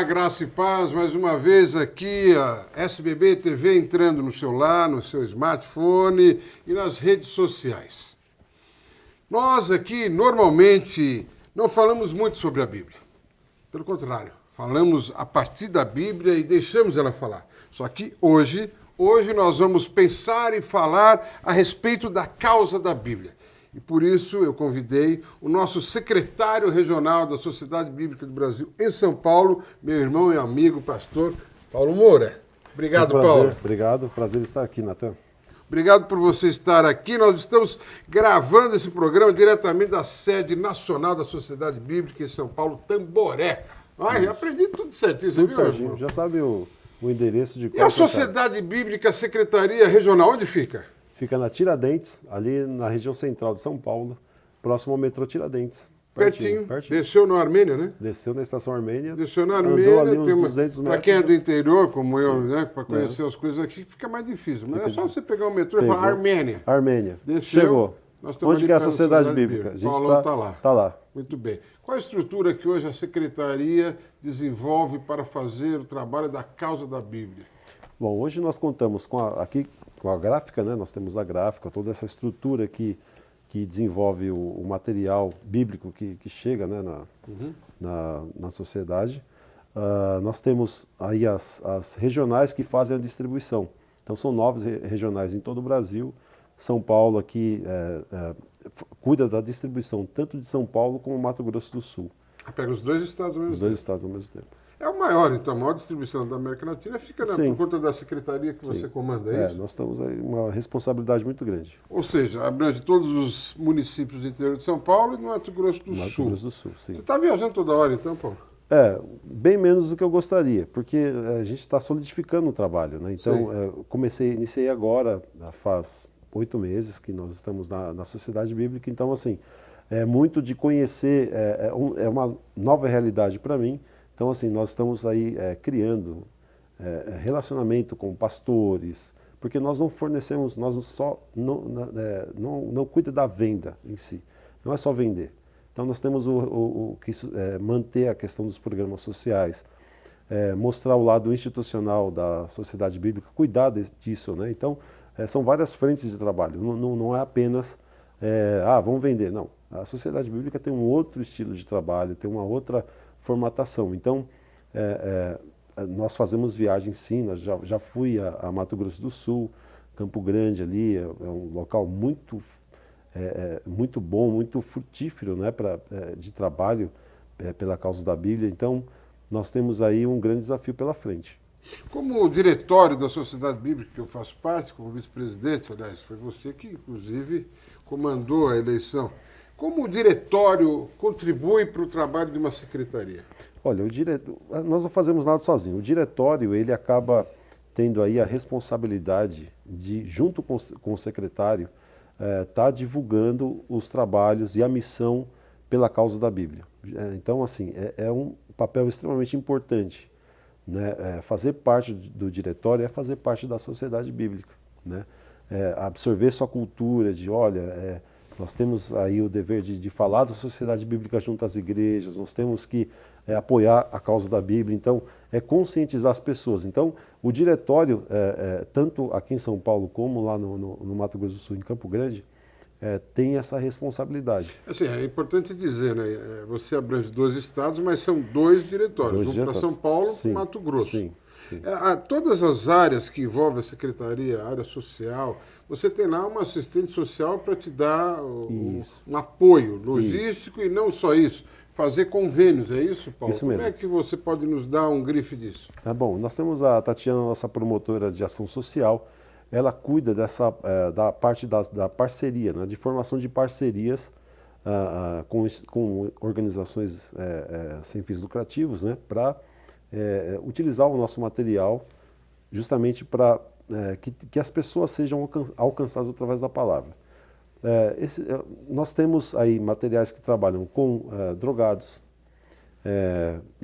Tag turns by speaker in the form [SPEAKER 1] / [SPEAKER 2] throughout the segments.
[SPEAKER 1] graça e paz, mais uma vez aqui a SBB TV entrando no seu lar, no seu smartphone e nas redes sociais. Nós aqui, normalmente, não falamos muito sobre a Bíblia. Pelo contrário, falamos a partir da Bíblia e deixamos ela falar. Só que hoje nós vamos pensar e falar a respeito da causa da Bíblia. E por isso eu convidei o nosso secretário regional da Sociedade Bíblica do Brasil em São Paulo, meu irmão e amigo, pastor Paulo Moura. Obrigado, Paulo.
[SPEAKER 2] Obrigado, prazer estar aqui, Natan.
[SPEAKER 1] Obrigado por você estar aqui. Nós estamos gravando esse programa diretamente da sede nacional da Sociedade Bíblica em São Paulo, Tamboré. Ai, aprendi tudo certinho, você
[SPEAKER 2] Tudo
[SPEAKER 1] viu?
[SPEAKER 2] certinho, já sabe o endereço de...
[SPEAKER 1] E a Sociedade Bíblica Secretaria Regional, onde fica?
[SPEAKER 2] Fica na Tiradentes, ali na região central de São Paulo, próximo ao metrô Tiradentes.
[SPEAKER 1] Pertinho. Desceu na Armênia, né?
[SPEAKER 2] Desceu na estação Armênia.
[SPEAKER 1] Desceu na Armênia,
[SPEAKER 2] ali uns
[SPEAKER 1] tem
[SPEAKER 2] 200 metros.
[SPEAKER 1] Para quem é do interior, como eu, né, para conhecer as coisas aqui, fica mais difícil. Mas é só você pegar o metrô e falar Armênia.
[SPEAKER 2] Armênia.
[SPEAKER 1] Desceu.
[SPEAKER 2] Chegou.
[SPEAKER 1] Onde
[SPEAKER 2] que é a Sociedade Bíblica?
[SPEAKER 1] A gente está lá.
[SPEAKER 2] Está lá.
[SPEAKER 1] Muito bem. Qual a estrutura que hoje a Secretaria desenvolve para fazer o trabalho da causa da Bíblia?
[SPEAKER 2] Bom, hoje nós contamos com a gráfica, né? Nós temos a gráfica, toda essa estrutura que desenvolve o material bíblico que chega, né, na sociedade. Nós temos aí as regionais que fazem a distribuição. Então são 9 regionais em todo o Brasil. São Paulo aqui cuida da distribuição tanto de São Paulo como Mato Grosso do Sul.
[SPEAKER 1] Pega os dois estados ao mesmo tempo.
[SPEAKER 2] Os dois estados ao mesmo tempo.
[SPEAKER 1] É o maior, então, a maior distribuição da América Latina fica por conta da secretaria que você comanda, é isso?
[SPEAKER 2] Nós temos aí uma responsabilidade muito grande.
[SPEAKER 1] Ou seja, abrange todos os municípios do interior de São Paulo e do Mato Grosso do Sul.
[SPEAKER 2] Mato Grosso do Sul, sim.
[SPEAKER 1] Você está viajando toda hora, então, Paulo?
[SPEAKER 2] Bem menos do que eu gostaria, porque a gente está solidificando o trabalho, né? Então, iniciei agora, faz 8 meses que nós estamos na Sociedade Bíblica, então, assim, é muito de conhecer, é uma nova realidade para mim. Então, assim, nós estamos aí criando relacionamento com pastores, porque nós não fornecemos, nós só não cuida da venda em si, não é só vender. Então, nós temos manter a questão dos programas sociais, mostrar o lado institucional da Sociedade Bíblica, cuidar disso, né? Então, são várias frentes de trabalho, não é apenas, vamos vender, não. A Sociedade Bíblica tem um outro estilo de trabalho, tem uma outra formatação. Então, nós fazemos viagens sim, nós já fui a Mato Grosso do Sul, Campo Grande ali, é um local muito bom, muito frutífero, né, de trabalho pela causa da Bíblia. Então, nós temos aí um grande desafio pela frente.
[SPEAKER 1] Como o diretório da Sociedade Bíblica, que eu faço parte, como vice-presidente, aliás, foi você que, inclusive, comandou a eleição. Como o diretório contribui para o trabalho de uma secretaria? Olha,
[SPEAKER 2] nós não fazemos nada sozinho. O diretório, ele acaba tendo aí a responsabilidade de, junto com o secretário, estar divulgando os trabalhos e a missão pela causa da Bíblia. Então, assim, é um papel extremamente importante, né? Fazer parte do diretório é fazer parte da Sociedade Bíblica, né? Absorver sua cultura de, olha... Nós temos aí o dever de falar da Sociedade Bíblica junto às igrejas, nós temos que apoiar a causa da Bíblia, então conscientizar as pessoas. Então o diretório, tanto aqui em São Paulo como lá no Mato Grosso do Sul, em Campo Grande, tem essa responsabilidade.
[SPEAKER 1] Assim, é importante dizer, né? Você abrange 2 estados, mas são 2 diretórios, um para São Paulo e Mato Grosso.
[SPEAKER 2] Sim.
[SPEAKER 1] Todas as áreas que envolvem a secretaria, a área social, você tem lá uma assistente social para te dar um apoio logístico e não só isso, fazer convênios, é isso, Paulo?
[SPEAKER 2] Isso mesmo.
[SPEAKER 1] Como é que você pode nos dar um grife disso?
[SPEAKER 2] Bom, nós temos a Tatiana, nossa promotora de ação social, ela cuida da parte da parceria, né, de formação de parcerias com organizações sem fins lucrativos, né, para utilizar o nosso material justamente para que as pessoas sejam alcançadas através da palavra. Nós temos aí materiais que trabalham com drogados.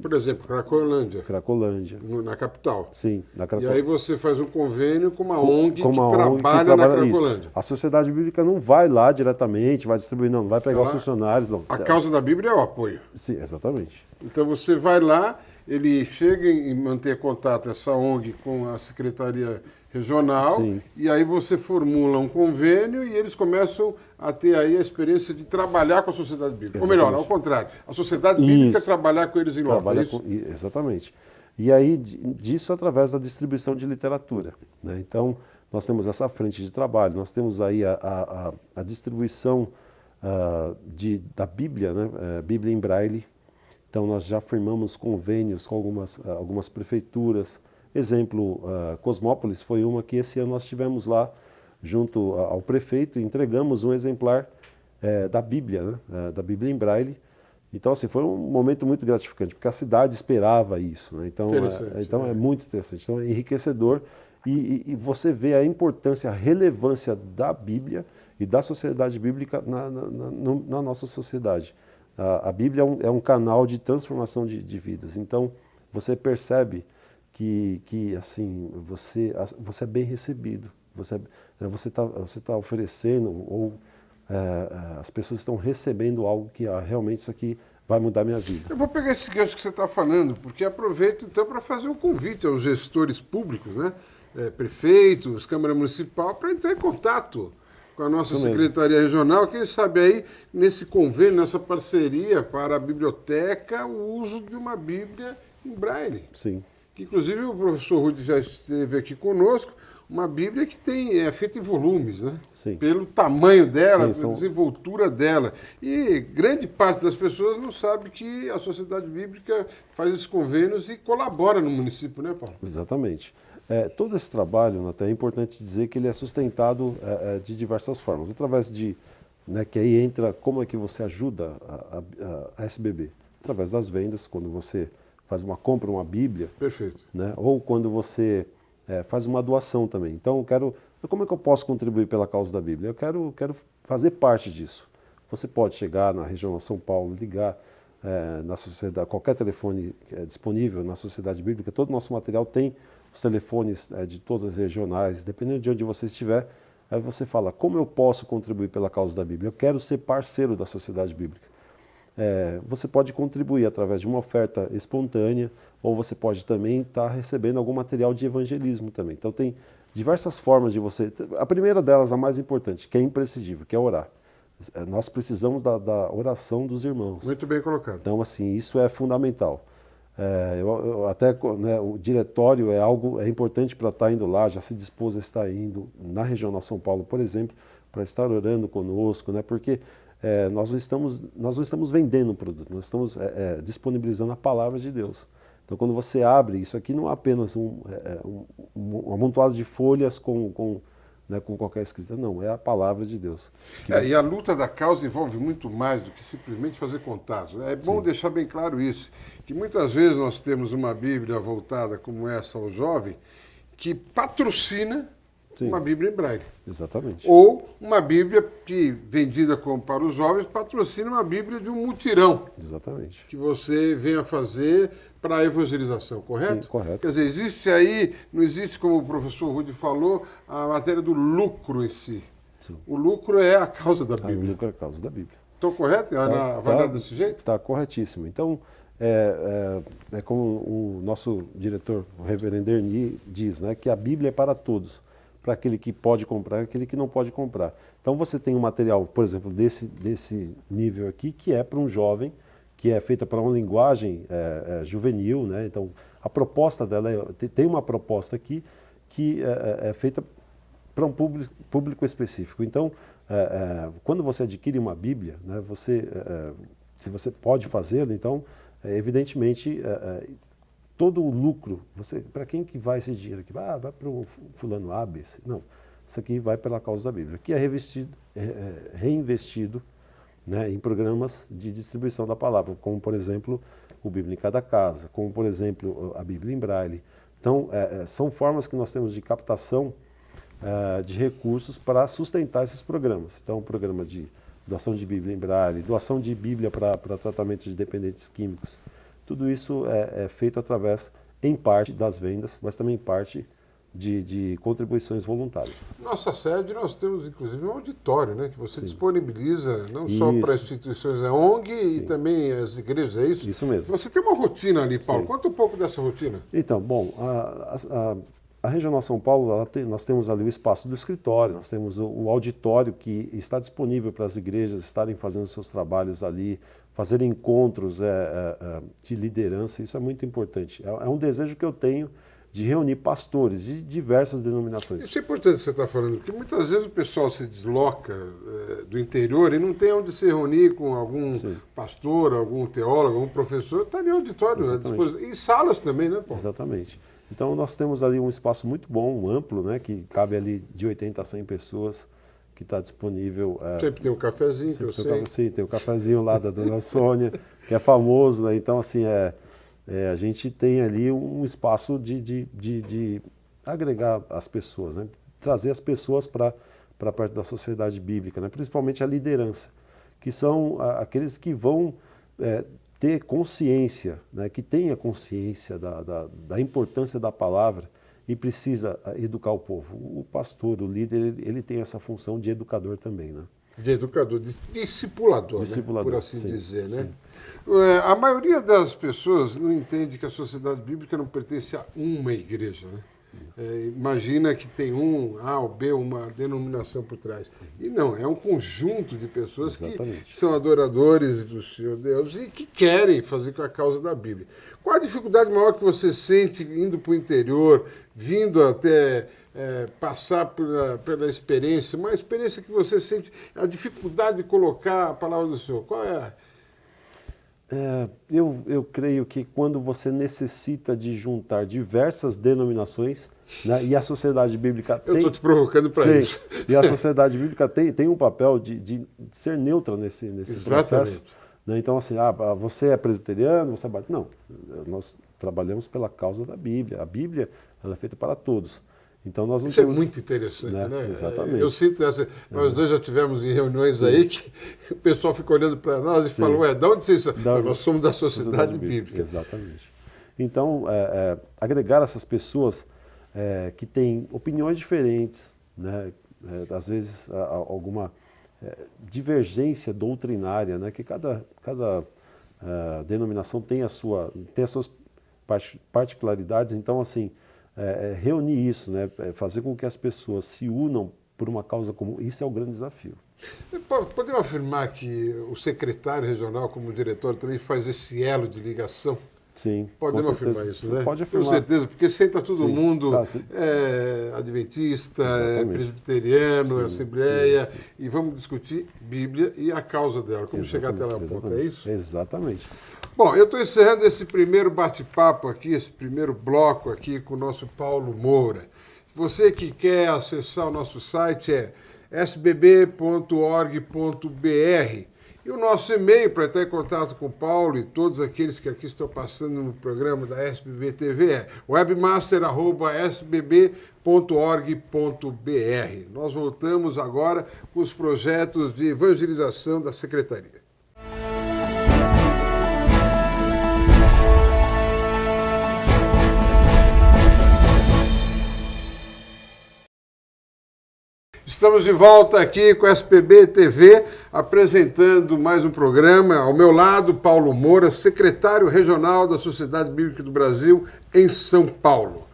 [SPEAKER 1] Por exemplo, Cracolândia.
[SPEAKER 2] Cracolândia.
[SPEAKER 1] Na capital.
[SPEAKER 2] Sim, na capital.
[SPEAKER 1] E aí você faz um convênio com uma ONG que trabalha na Cracolândia.
[SPEAKER 2] Isso. A Sociedade Bíblica não vai lá diretamente, vai distribuir, não vai pegar os funcionários. Não.
[SPEAKER 1] A causa da Bíblia é o apoio.
[SPEAKER 2] Sim, exatamente.
[SPEAKER 1] Então você vai lá ele chega em manter contato, essa ONG, com a Secretaria Regional,
[SPEAKER 2] Sim.
[SPEAKER 1] e aí você formula um convênio e eles começam a ter aí a experiência de trabalhar com a sociedade bíblica. Ou melhor, ao contrário, a sociedade bíblica trabalhar com eles em loco.
[SPEAKER 2] Trabalha exatamente. E aí, disso através da distribuição de literatura, né? Então, nós temos essa frente de trabalho, nós temos aí a distribuição da Bíblia, né? Bíblia em Braille. Então, nós já firmamos convênios com algumas prefeituras. Exemplo, Cosmópolis foi uma que esse ano nós estivemos lá junto ao prefeito e entregamos um exemplar da Bíblia, né? Da Bíblia em Braille. Então, assim, foi um momento muito gratificante, porque a cidade esperava isso, né? Então, é muito interessante, então é enriquecedor e você vê a importância, a relevância da Bíblia e da sociedade bíblica na nossa sociedade. A Bíblia é um canal de transformação de vidas, então você percebe que assim, você é bem recebido, você tá oferecendo ou as pessoas estão recebendo algo que realmente isso aqui vai mudar a minha vida.
[SPEAKER 1] Eu vou pegar esse gancho que você está falando, porque aproveito então para fazer um convite aos gestores públicos, né? Prefeitos, Câmara Municipal, para entrar em contato com a nossa Secretaria Regional, quem sabe aí nesse convênio, nessa parceria para a biblioteca, o uso de uma Bíblia em Braille.
[SPEAKER 2] Sim.
[SPEAKER 1] Que, inclusive o professor Rudy já esteve aqui conosco, uma Bíblia que é feita em volumes, né?
[SPEAKER 2] Sim.
[SPEAKER 1] Pelo tamanho dela,
[SPEAKER 2] Sim,
[SPEAKER 1] pela desenvoltura dela. E grande parte das pessoas não sabe que a Sociedade Bíblica faz esses convênios e colabora no município, né, Paulo?
[SPEAKER 2] Exatamente. Todo esse trabalho, Natan, é importante dizer que ele é sustentado de diversas formas. Através de, né, que aí entra como é que você ajuda a SBB. Através das vendas, quando você compra uma Bíblia.
[SPEAKER 1] Perfeito.
[SPEAKER 2] Né, ou quando você faz uma doação também. Então, como é que eu posso contribuir pela causa da Bíblia? Eu quero fazer parte disso. Você pode chegar na região de São Paulo, ligar na sociedade, qualquer telefone disponível na Sociedade Bíblica, todo o nosso material tem os telefones de todas as regionais, dependendo de onde você estiver, aí você fala, como eu posso contribuir pela causa da Bíblia? Eu quero ser parceiro da Sociedade Bíblica. Você pode contribuir através de uma oferta espontânea, ou você pode também estar recebendo algum material de evangelismo também. Então tem diversas formas de você... A primeira delas, a mais importante, que é imprescindível, que é orar. Nós precisamos da oração dos irmãos.
[SPEAKER 1] Muito bem colocado.
[SPEAKER 2] Então, assim, isso é fundamental. Né, o diretório é importante para estar indo lá, já se dispôs a estar indo na região de São Paulo, por exemplo, para estar orando conosco, né, porque nós não estamos vendendo um produto, nós estamos disponibilizando a palavra de Deus. Então, quando você abre, isso aqui não é apenas um amontoado de folhas com qualquer escrita, não, é a palavra de Deus.
[SPEAKER 1] E a luta da causa envolve muito mais do que simplesmente fazer contatos. É bom deixar bem claro isso, que muitas vezes nós temos uma Bíblia voltada como essa ao jovem, que patrocina uma Bíblia em Braille.
[SPEAKER 2] Exatamente.
[SPEAKER 1] Ou uma Bíblia que, vendida como para os jovens, patrocina uma Bíblia de um mutirão.
[SPEAKER 2] Exatamente.
[SPEAKER 1] Que você venha fazer para a evangelização, correto?
[SPEAKER 2] Sim, correto.
[SPEAKER 1] Quer dizer, existe aí, não existe, como o professor Rudy falou, a matéria do lucro em si. Sim. O lucro é a causa da Bíblia.
[SPEAKER 2] O lucro é a causa da Bíblia.
[SPEAKER 1] Estou correto? Avaliado desse jeito?
[SPEAKER 2] Está corretíssimo. Então, como o nosso diretor, o reverendo Ernie, diz, né, que a Bíblia é para todos. Para aquele que pode comprar e aquele que não pode comprar. Então você tem um material, por exemplo, desse nível aqui, que é para um jovem, que é feita para uma linguagem juvenil, né? Então a proposta dela tem uma proposta aqui que é feita para um público específico. Então, quando você adquire uma Bíblia, né, se você pode fazê-lo, então, evidentemente, todo o lucro, para quem que vai esse dinheiro aqui? Vai para o fulano A, B, C. Não, isso aqui vai pela causa da Bíblia, que é reinvestido, né, em programas de distribuição da palavra, como, por exemplo, o Bíblia em Cada Casa, como, por exemplo, a Bíblia em Braille. Então, são formas que nós temos de captação de recursos para sustentar esses programas. Então, programa de doação de Bíblia em Braille, doação de Bíblia para tratamento de dependentes químicos. Tudo isso é feito através, em parte, das vendas, mas também em parte de contribuições voluntárias.
[SPEAKER 1] Nossa sede, nós temos inclusive um auditório, né, que você
[SPEAKER 2] Sim.
[SPEAKER 1] disponibiliza não só para instituições da ONG e também as igrejas, é isso?
[SPEAKER 2] Isso mesmo.
[SPEAKER 1] Você tem uma rotina ali, Paulo.
[SPEAKER 2] Sim.
[SPEAKER 1] Conta um pouco dessa rotina.
[SPEAKER 2] Então, bom, a Regional São Paulo, nós temos ali o espaço do escritório, nós temos o auditório que está disponível para as igrejas estarem fazendo seus trabalhos ali, fazer encontros de liderança, isso é muito importante. É um desejo que eu tenho de reunir pastores de diversas denominações.
[SPEAKER 1] Isso é importante você estar falando, porque muitas vezes o pessoal se desloca do interior e não tem onde se reunir com algum pastor, algum teólogo, algum professor, está ali no auditório, à disposição. E salas também, né, Paulo?
[SPEAKER 2] Exatamente. Então nós temos ali um espaço muito bom, amplo, né, que cabe ali de 80 a 100 pessoas, que está disponível.
[SPEAKER 1] Sempre tem um cafezinho, que eu sei.
[SPEAKER 2] Sim, tem o cafezinho lá da dona Sônia, que é famoso, né? Então, assim, a gente tem ali um espaço de agregar as pessoas, né? Trazer as pessoas para perto da sociedade bíblica, né? Principalmente a liderança, que são aqueles que vão ter consciência, né? Que tenha consciência da importância da palavra e precisa educar o povo. O pastor, o líder, ele tem essa função de educador também, né?
[SPEAKER 1] De educador, de discipulador, né? Por assim
[SPEAKER 2] sim,
[SPEAKER 1] dizer, né?
[SPEAKER 2] Sim.
[SPEAKER 1] A maioria das pessoas não entende que a sociedade bíblica não pertence a uma igreja, né? Imagina que tem um A ou B, uma denominação por trás. E não, é um conjunto de pessoas que são adoradores do Senhor Deus e que querem fazer com a causa da Bíblia. Qual a dificuldade maior que você sente indo para o interior, vindo até passar pela experiência, uma experiência que você sente, a dificuldade de colocar a palavra do Senhor? Qual é?
[SPEAKER 2] Eu creio que quando você necessita de juntar diversas denominações, né, e a sociedade bíblica tem...
[SPEAKER 1] Eu estou te provocando para isso.
[SPEAKER 2] E a sociedade bíblica tem um papel de ser neutra nesse processo. Né? Então, assim, você é presbiteriano, você é batista. Não, nós trabalhamos pela causa da Bíblia. A Bíblia ela é feita para todos. Então, nós não
[SPEAKER 1] isso
[SPEAKER 2] temos...
[SPEAKER 1] é muito interessante, né?
[SPEAKER 2] Exatamente.
[SPEAKER 1] Eu sinto nós dois já tivemos em reuniões aí que o pessoal fica olhando para nós e fala, de onde vocês são? Nós somos da sociedade bíblica.
[SPEAKER 2] Exatamente. Então, agregar essas pessoas que têm opiniões diferentes, né? Às vezes alguma divergência doutrinária, né? Que cada denominação tem as suas particularidades. Então, assim, reunir isso, né? Fazer com que as pessoas se unam por uma causa comum, isso é o grande desafio.
[SPEAKER 1] Podemos afirmar que o secretário regional, como diretor, também faz esse elo de ligação?
[SPEAKER 2] Sim.
[SPEAKER 1] Podemos afirmar isso, né?
[SPEAKER 2] Pode afirmar.
[SPEAKER 1] Com certeza, porque senta todo mundo, adventista, presbiteriano, assembleia, e vamos discutir Bíblia e a causa dela, como chegar até lá a ponto, é isso?
[SPEAKER 2] Exatamente.
[SPEAKER 1] Bom, eu estou encerrando esse primeiro bate-papo aqui, esse primeiro bloco aqui com o nosso Paulo Moura. Você que quer acessar o nosso site é sbb.org.br. E o nosso e-mail para entrar em contato com o Paulo e todos aqueles que aqui estão passando no programa da SBB TV é webmaster@sbb.org.br. Nós voltamos agora com os projetos de evangelização da Secretaria. Estamos de volta aqui com a SBB TV, apresentando mais um programa. Ao meu lado, Paulo Moura, secretário regional da Sociedade Bíblica do Brasil, em São Paulo.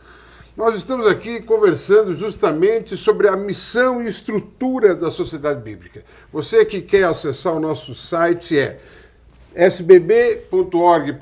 [SPEAKER 1] Nós estamos aqui conversando justamente sobre a missão e estrutura da Sociedade Bíblica. Você que quer acessar o nosso site é sbb.org.br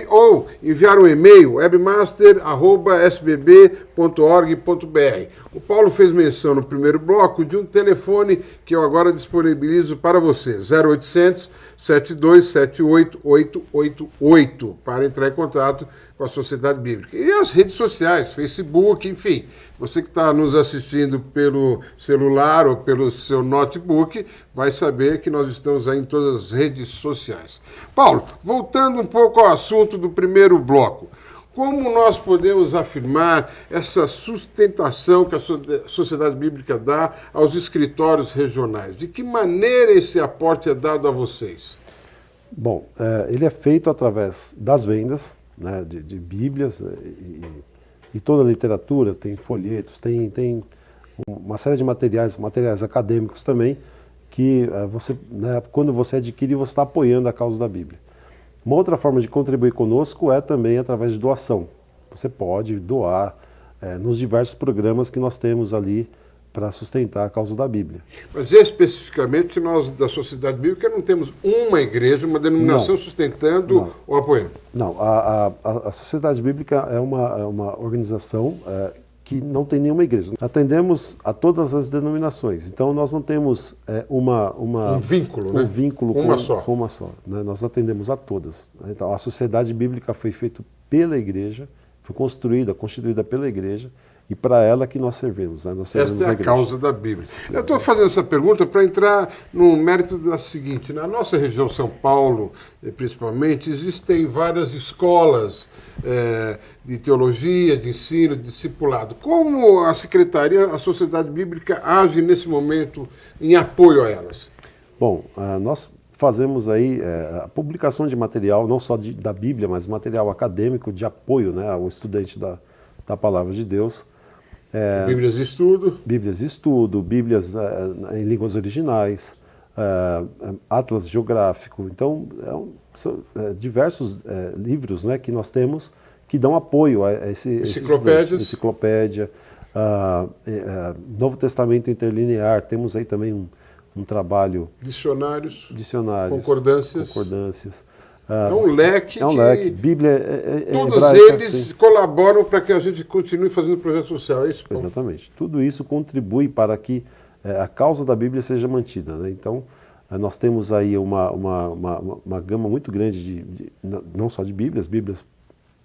[SPEAKER 1] ou enviar um e-mail webmaster@sbb.org.br. O Paulo fez menção no primeiro bloco de um telefone que eu agora disponibilizo para você, 0800 7278 888, para entrar em contato com a Sociedade Bíblica. E as redes sociais, Facebook, enfim. Você que está nos assistindo pelo celular ou pelo seu notebook, vai saber que nós estamos aí em todas as redes sociais. Paulo, voltando um pouco ao assunto do primeiro bloco. Como nós podemos afirmar essa sustentação que a Sociedade Bíblica dá aos escritórios regionais? De que maneira esse aporte é dado a vocês?
[SPEAKER 2] Bom, ele é feito através das vendas, né, de Bíblias e toda a literatura, tem folhetos, tem uma série de materiais acadêmicos também, que você, né, quando você adquire, você está apoiando a causa da Bíblia. Uma outra forma de contribuir conosco é também através de doação. Você pode doar nos diversos programas que nós temos ali para sustentar a causa da Bíblia.
[SPEAKER 1] Mas especificamente nós da Sociedade Bíblica não temos uma igreja, uma denominação sustentando ou apoiando?
[SPEAKER 2] Não, a Sociedade Bíblica é uma organização que não tem nenhuma igreja. Atendemos a todas as denominações, então nós não temos um vínculo,
[SPEAKER 1] né?
[SPEAKER 2] Com uma só. Né? Nós atendemos a todas. Então, a Sociedade Bíblica foi feita pela igreja, foi constituída pela igreja, e para ela que nós servimos. Né? Nós servimos
[SPEAKER 1] Esta é a causa da Bíblia. Eu estou fazendo essa pergunta para entrar no mérito da seguinte: na nossa região São Paulo, principalmente, existem várias escolas de teologia, de ensino, de discipulado. Como a Secretaria, a Sociedade Bíblica age nesse momento em apoio a elas?
[SPEAKER 2] Bom, nós fazemos aí a publicação de material, não só da Bíblia, mas material acadêmico de apoio, né, ao estudante da Palavra de Deus.
[SPEAKER 1] Bíblias de estudo.
[SPEAKER 2] Bíblias de estudo, Bíblias em línguas originais, atlas geográfico. Então, são diversos livros, né, que nós temos que dão apoio a enciclopédia, Novo Testamento Interlinear. Temos aí também um trabalho...
[SPEAKER 1] Dicionários.
[SPEAKER 2] Concordâncias.
[SPEAKER 1] É um leque.
[SPEAKER 2] Bíblia
[SPEAKER 1] todos
[SPEAKER 2] hebraica,
[SPEAKER 1] eles
[SPEAKER 2] sim,
[SPEAKER 1] colaboram para que a gente continue fazendo projeto social, é isso?
[SPEAKER 2] Exatamente. Tudo isso contribui para que a causa da Bíblia seja mantida. Né? Então, nós temos aí uma gama muito grande, não só de Bíblias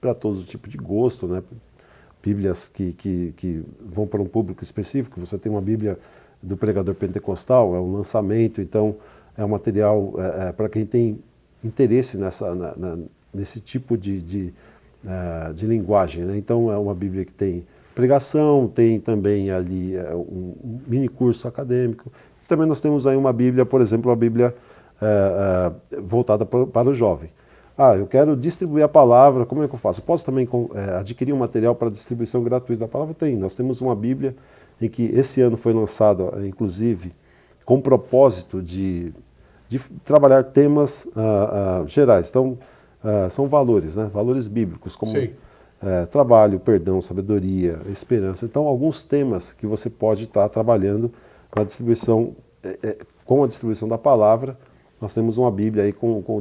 [SPEAKER 2] para todo tipo de gosto, né? Bíblias que vão para um público específico. Você tem uma Bíblia do pregador pentecostal, é um lançamento, então é um material para quem tem interesse nesse tipo de linguagem. Né? Então é uma Bíblia que tem pregação, tem também ali um mini curso acadêmico. Também nós temos aí uma Bíblia, por exemplo, uma Bíblia voltada para o jovem. Eu quero distribuir a palavra, como é que eu faço? Eu posso também adquirir um material para distribuição gratuita da palavra? Tem. Nós temos uma Bíblia em que esse ano foi lançada, inclusive, com o propósito de trabalhar temas gerais. Então, são valores, né? Valores bíblicos, como trabalho, perdão, sabedoria, esperança. Então, alguns temas que você pode estar trabalhando na distribuição, com a distribuição da palavra. Nós temos uma Bíblia aí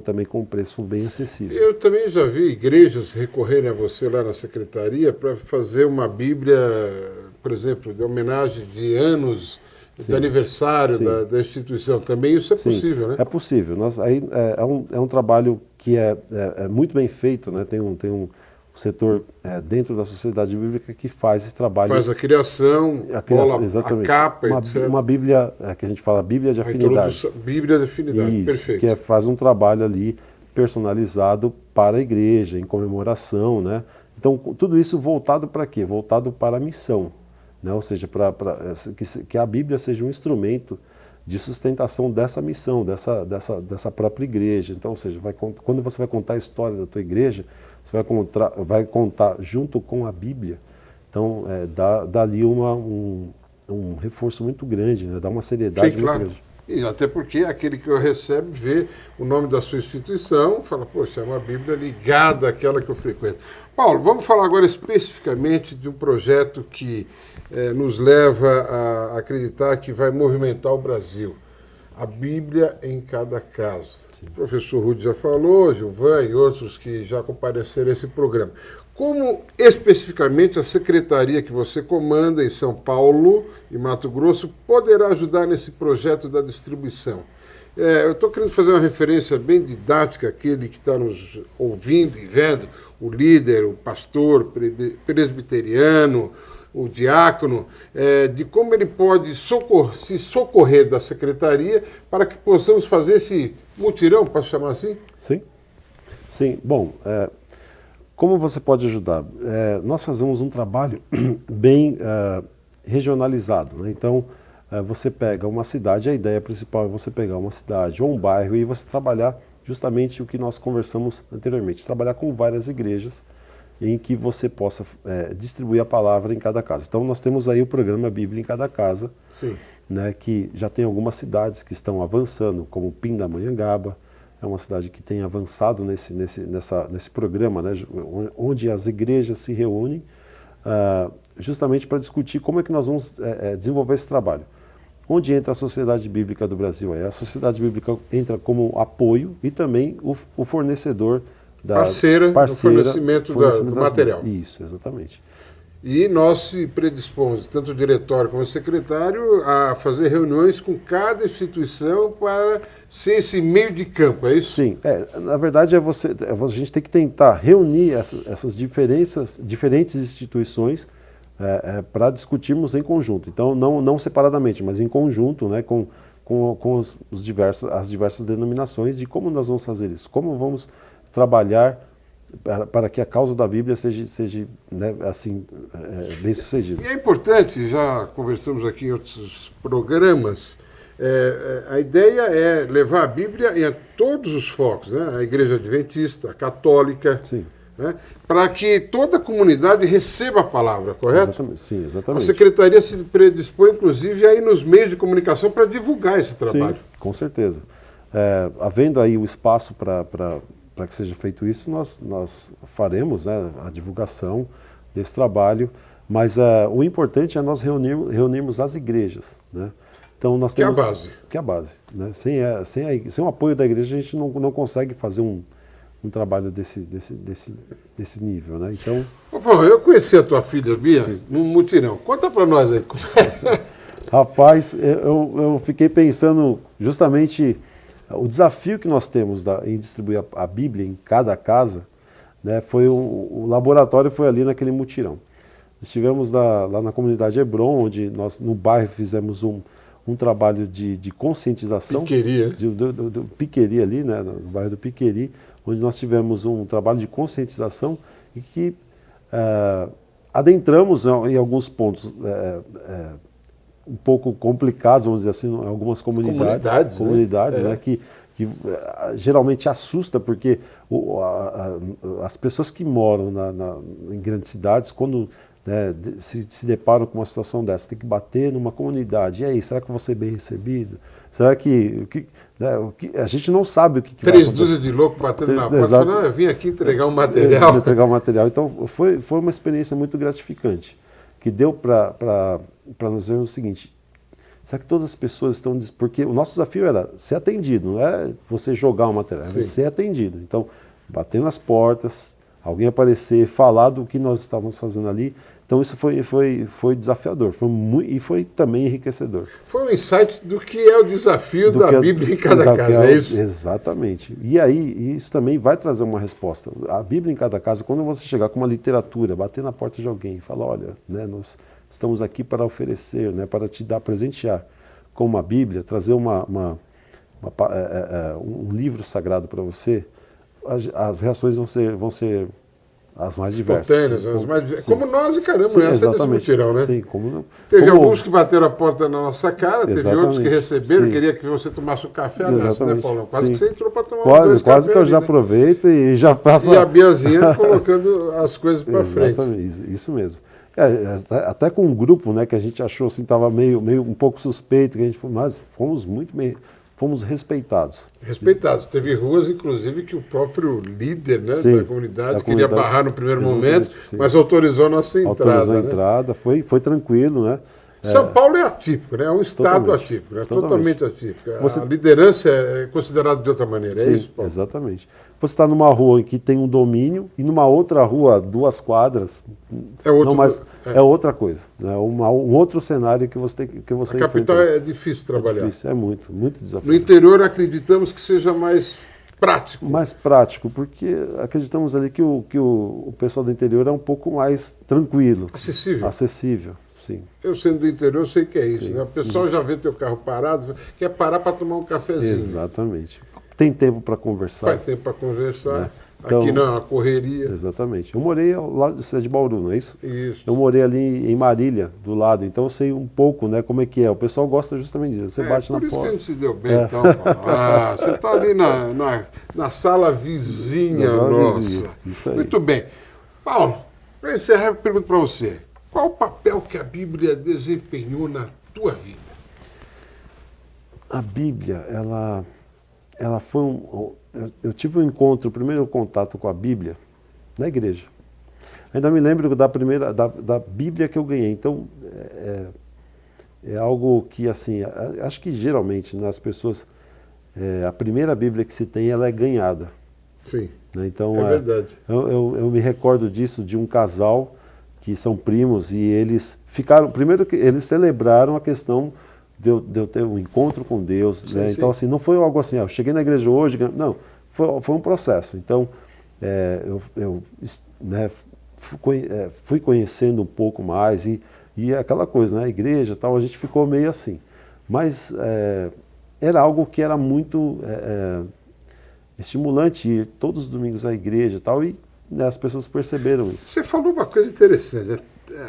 [SPEAKER 2] também com um preço bem acessível.
[SPEAKER 1] Eu também já vi igrejas recorrerem a você lá na secretaria para fazer uma Bíblia, por exemplo, de homenagem de anos de aniversário da instituição. Também isso é possível, né?
[SPEAKER 2] É possível. É um trabalho que é muito bem feito, né? Tem um setor dentro da Sociedade Bíblica que faz esse trabalho.
[SPEAKER 1] Faz a criação,
[SPEAKER 2] exatamente.
[SPEAKER 1] A capa, etc.
[SPEAKER 2] Uma Bíblia, que a gente fala Bíblia de afinidade.
[SPEAKER 1] Bíblia de afinidade,
[SPEAKER 2] isso,
[SPEAKER 1] perfeito.
[SPEAKER 2] Que faz um trabalho ali personalizado para a igreja, em comemoração, né? Então, tudo isso voltado para quê? Voltado para a missão, né? Ou seja, que a Bíblia seja um instrumento de sustentação dessa missão, dessa própria igreja. Então, ou seja, quando você vai contar a história da tua igreja, você vai contar junto com a Bíblia. Então, dá ali um reforço muito grande, né? Dá uma seriedade muito grande.
[SPEAKER 1] E até porque aquele que o recebe vê o nome da sua instituição, fala, poxa, é uma Bíblia ligada àquela que eu frequento. Paulo, vamos falar agora especificamente de um projeto que nos leva a acreditar que vai movimentar o Brasil. A Bíblia em cada casa. O professor Rudy já falou, Gilvan e outros que já compareceram a esse programa. Como especificamente a secretaria que você comanda em São Paulo e Mato Grosso poderá ajudar nesse projeto da distribuição? Eu estou querendo fazer uma referência bem didática àquele que está nos ouvindo e vendo, o líder, o pastor presbiteriano, o diácono, de como ele pode se socorrer da secretaria para que possamos fazer esse mutirão, posso chamar assim?
[SPEAKER 2] Sim. Bom, como você pode ajudar? Nós fazemos um trabalho bem regionalizado, né? Então, você pega uma cidade, a ideia principal é você pegar uma cidade ou um bairro e você trabalhar justamente o que nós conversamos anteriormente, trabalhar com várias igrejas em que você possa distribuir a palavra em cada casa. Então nós temos aí o programa Bíblia em Cada Casa,
[SPEAKER 1] Sim.
[SPEAKER 2] né, que já tem algumas cidades que estão avançando, como Pindamonhangaba, é uma cidade que tem avançado nesse programa, né, onde as igrejas se reúnem justamente para discutir como é que nós vamos desenvolver esse trabalho. Onde entra a Sociedade Bíblica do Brasil? A Sociedade Bíblica entra como apoio e também o fornecedor
[SPEAKER 1] parceira no fornecimento do material.
[SPEAKER 2] Isso, exatamente.
[SPEAKER 1] E nós se predispomos, tanto o diretório como o secretário, a fazer reuniões com cada instituição para ser esse meio de campo, é isso?
[SPEAKER 2] Sim, na verdade a gente tem que tentar reunir essas diferentes instituições para discutirmos em conjunto. Então, não separadamente, mas em conjunto, né, com as diversas denominações de como nós vamos fazer isso, como vamos trabalhar para que a causa da Bíblia seja né, assim, bem sucedida.
[SPEAKER 1] E é importante, já conversamos aqui em outros programas, a ideia é levar a Bíblia em todos os focos, né? A Igreja Adventista, a Católica,
[SPEAKER 2] Sim.
[SPEAKER 1] Né? Para que toda a comunidade receba a palavra, correto?
[SPEAKER 2] Exatamente. Sim, exatamente.
[SPEAKER 1] A Secretaria se predispõe, inclusive, a ir nos meios de comunicação para divulgar esse trabalho.
[SPEAKER 2] Sim, com certeza. Havendo aí o espaço para que seja feito isso, nós faremos, né, a divulgação desse trabalho, mas o importante é nós reunirmos as igrejas, né? Então nós temos,
[SPEAKER 1] que é a base.
[SPEAKER 2] Que é a base, né? Sem o apoio da igreja a gente não consegue fazer um trabalho desse nível, né? Então,
[SPEAKER 1] Bom, eu conheci a tua filha, Bia, num mutirão. Conta para nós aí.
[SPEAKER 2] Rapaz, eu fiquei pensando justamente o desafio que nós temos em distribuir a Bíblia em cada casa, né? O laboratório foi ali naquele mutirão. Estivemos lá na comunidade Hebron, onde nós no bairro fizemos um trabalho de conscientização.
[SPEAKER 1] Piqueria.
[SPEAKER 2] Do Piqueri ali, né? No bairro do Piqueri, onde nós tivemos um trabalho de conscientização e que adentramos em alguns pontos um pouco complicados, vamos dizer assim, em algumas comunidades, né? Que geralmente assusta, porque as pessoas que moram em grandes cidades, quando se deparam com uma situação dessa, tem que bater numa comunidade. E aí, será que eu vou ser bem recebido? Será que a gente não sabe o que vai acontecer.
[SPEAKER 1] 3 dúzias de louco batendo na porta, falando, eu vim aqui entregar um material.
[SPEAKER 2] Entregar um material. Então, foi uma experiência muito gratificante, que deu para nós vermos o seguinte: será que todas as pessoas estão... Porque o nosso desafio era ser atendido, não é você jogar o material, é ser atendido. Então, bater nas portas, alguém aparecer, falar do que nós estávamos fazendo ali. Então isso foi desafiador, e foi também enriquecedor.
[SPEAKER 1] Foi um insight do que é o desafio da Bíblia em cada casa, é isso?
[SPEAKER 2] Exatamente. E aí, isso também vai trazer uma resposta. A Bíblia em cada casa, quando você chegar com uma literatura, bater na porta de alguém e falar, olha, né, nós estamos aqui para oferecer, né, para te presentear com uma Bíblia, trazer um livro sagrado para você, as reações vão ser as mais diversas.
[SPEAKER 1] Como nós encaramos essa desse mutirão, né?
[SPEAKER 2] Sim,
[SPEAKER 1] teve alguns que bateram a porta na nossa cara, teve outros que receberam, queria que você tomasse o café a nós, né, Paulão? Quase que você entrou para tomar dois
[SPEAKER 2] Quase que eu já
[SPEAKER 1] ali,
[SPEAKER 2] aproveito e já passo...
[SPEAKER 1] E a Biazinha colocando as coisas para frente.
[SPEAKER 2] Exatamente, isso mesmo. Até com um grupo, né, que a gente achou assim, estava meio um pouco suspeito, mas fomos fomos respeitados.
[SPEAKER 1] Respeitados. Teve ruas, inclusive, que o próprio líder, né, da comunidade queria barrar no primeiro momento, mas autorizou a nossa entrada.
[SPEAKER 2] Autorizou a entrada, foi tranquilo, né?
[SPEAKER 1] São Paulo é atípico, né? É um estado atípico, né? Totalmente atípico. A liderança é considerada de outra maneira, é isso, Paulo?
[SPEAKER 2] Exatamente. Você está numa rua que tem um domínio e numa outra rua, 2 quadras, é outra coisa. Né? Um outro cenário que você
[SPEAKER 1] A capital é difícil trabalhar.
[SPEAKER 2] É difícil, muito desafiador.
[SPEAKER 1] No interior acreditamos que seja mais prático.
[SPEAKER 2] Mais prático, porque acreditamos ali que o pessoal do interior é um pouco mais tranquilo. Acessível. Sim.
[SPEAKER 1] Eu sendo do interior, eu sei que é isso. Né? O pessoal já vê teu carro parado, quer parar para tomar um cafezinho.
[SPEAKER 2] Exatamente. Tem tempo para conversar.
[SPEAKER 1] Faz tempo para conversar. Né? Então, aqui não, a correria.
[SPEAKER 2] Exatamente. Eu morei ao lado da cidade de Bauru, não é isso?
[SPEAKER 1] Isso.
[SPEAKER 2] Eu morei ali em Marília, do lado, então eu sei um pouco, né, como é que é. O pessoal gosta justamente disso. Você bate na porta.
[SPEAKER 1] Por isso que a gente se deu bem, então, Paulo. Você está ali na sala vizinha nossa.
[SPEAKER 2] Isso aí.
[SPEAKER 1] Muito bem. Paulo, para encerrar, eu pergunto para você, qual o papel que a Bíblia desempenhou na tua vida?
[SPEAKER 2] A Bíblia, ela foi eu tive um encontro, o primeiro contato com a Bíblia na igreja. Ainda me lembro da Bíblia que eu ganhei. Então, é algo que, assim, acho que geralmente nas pessoas, a primeira Bíblia que se tem, ela é ganhada.
[SPEAKER 1] Sim,
[SPEAKER 2] né? Então,
[SPEAKER 1] é verdade.
[SPEAKER 2] Eu me recordo disso, de um casal que são primos e eles ficaram, primeiro que eles celebraram a questão de eu ter um encontro com Deus,
[SPEAKER 1] Sim,
[SPEAKER 2] né?
[SPEAKER 1] sim.
[SPEAKER 2] Então, assim, não foi algo assim, eu cheguei na igreja hoje, não, foi um processo. Então, né, fui conhecendo um pouco mais e aquela coisa, né, a igreja tal, a gente ficou meio assim. Mas era algo que era muito estimulante ir todos os domingos à igreja e tal, e né, as pessoas perceberam isso.
[SPEAKER 1] Você falou uma coisa interessante.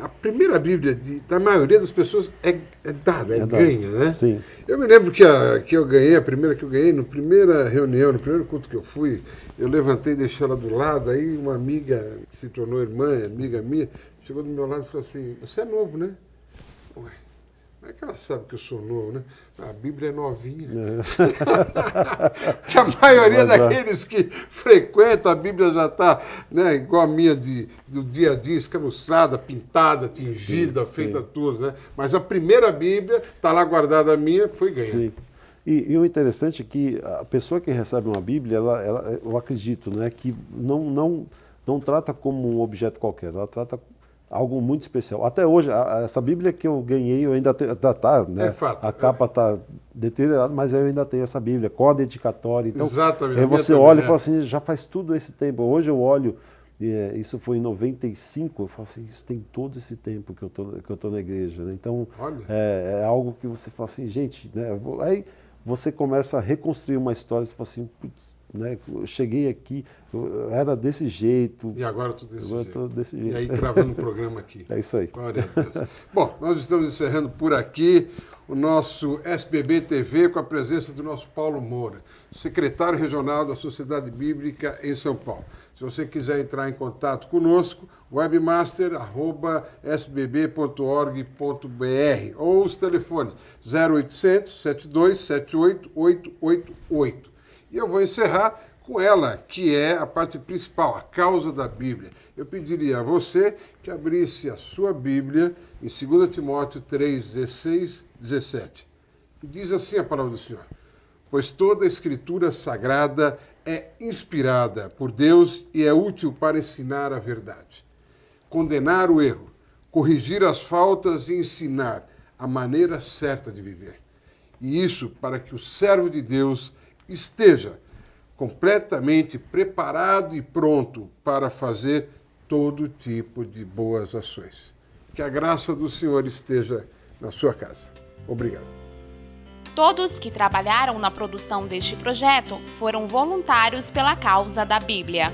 [SPEAKER 1] A primeira Bíblia da maioria das pessoas é dada, ganha, né?
[SPEAKER 2] Sim.
[SPEAKER 1] Eu me lembro que eu ganhei, a primeira que eu ganhei, na primeira reunião, no primeiro culto que eu fui, eu levantei e deixei ela do lado, aí uma amiga que se tornou irmã, amiga minha, chegou do meu lado e falou assim, você é novo, né? Ué, como é que ela sabe que eu sou novo, né? A Bíblia é novinha. Porque a maioria daqueles que frequentam, a Bíblia já está, né, igual a minha do dia a dia, escamuçada, pintada, tingida, feita tudo, né? Mas a primeira Bíblia, está lá guardada a minha, foi ganha.
[SPEAKER 2] Sim. E o interessante é que a pessoa que recebe uma Bíblia, eu acredito, né, que não trata como um objeto qualquer, ela trata algo muito especial. Até hoje, essa Bíblia que eu ganhei, eu ainda tenho, né?
[SPEAKER 1] É fato.
[SPEAKER 2] A capa está deteriorada, mas eu ainda tenho essa Bíblia, com a dedicatória. Então,
[SPEAKER 1] exatamente.
[SPEAKER 2] Aí você olha e fala assim, já faz tudo esse tempo. Hoje eu olho, isso foi em 95, eu falo assim, isso tem todo esse tempo que eu tô na igreja. Né? Então, é algo que você fala assim, gente, né? Aí você começa a reconstruir uma história, você fala assim, putz, né? Eu cheguei aqui, eu era desse jeito.
[SPEAKER 1] E agora eu estou desse jeito.
[SPEAKER 2] E
[SPEAKER 1] aí gravando um programa aqui.
[SPEAKER 2] É isso aí.
[SPEAKER 1] Glória a Deus. Bom, nós estamos encerrando por aqui o nosso SBB TV com a presença do nosso Paulo Moura, secretário regional da Sociedade Bíblica em São Paulo. Se você quiser entrar em contato conosco, webmaster@sbb.org.br ou os telefones 0800 72 78 888. E eu vou encerrar com ela, que é a parte principal, a causa da Bíblia. Eu pediria a você que abrisse a sua Bíblia em 2 Timóteo 3, 16, 17. E diz assim a palavra do Senhor: pois toda a Escritura Sagrada é inspirada por Deus e é útil para ensinar a verdade, condenar o erro, corrigir as faltas e ensinar a maneira certa de viver. E isso para que o servo de Deus esteja completamente preparado e pronto para fazer todo tipo de boas ações. Que a graça do Senhor esteja na sua casa. Obrigado.
[SPEAKER 3] Todos que trabalharam na produção deste projeto foram voluntários pela causa da Bíblia.